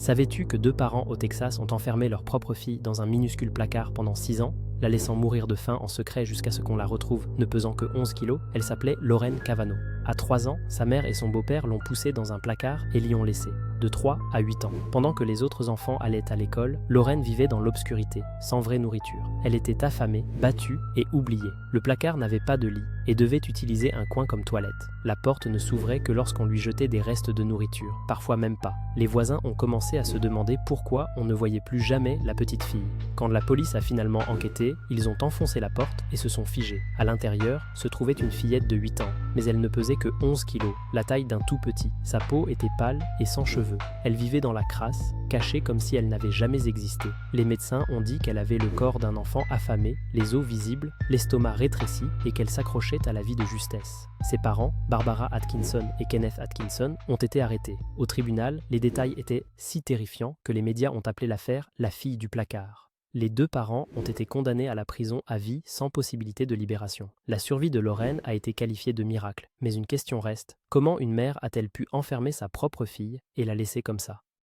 Savais-tu que 2 parents au Texas ont enfermé leur propre fille dans un minuscule placard pendant 6 ans, la laissant mourir de faim en secret jusqu'à ce qu'on la retrouve ne pesant que 11 kilos? Elle s'appelait Lauren Cavanaugh. À 3 ans, sa mère et son beau-père l'ont poussée dans un placard et l'y ont laissée, de 3 à 8 ans. Pendant que les autres enfants allaient à l'école, Lauren vivait dans l'obscurité, sans vraie nourriture. Elle était affamée, battue et oubliée. Le placard n'avait pas de lit et devait utiliser un coin comme toilette. La porte ne s'ouvrait que lorsqu'on lui jetait des restes de nourriture, parfois même pas. Les voisins ont commencé à se demander pourquoi on ne voyait plus jamais la petite fille. Quand la police a finalement enquêté, ils ont enfoncé la porte et se sont figés. À l'intérieur se trouvait une fillette de 8 ans, mais elle ne pesait que 11 kilos, la taille d'un tout petit. Sa peau était pâle et sans cheveux. Elle vivait dans la crasse, cachée comme si elle n'avait jamais existé. Les médecins ont dit qu'elle avait le corps d'un enfant affamé, les os visibles, l'estomac rétréci et qu'elle s'accrochait à la vie de justesse. Ses parents, Barbara Atkinson et Kenneth Atkinson, ont été arrêtés. Au tribunal, les détails étaient si terrifiants que les médias ont appelé l'affaire « la fille du placard ». Les 2 parents ont été condamnés à la prison à vie sans possibilité de libération. La survie de Lauren a été qualifiée de miracle, mais une question reste. Comment une mère a-t-elle pu enfermer sa propre fille et la laisser comme ça?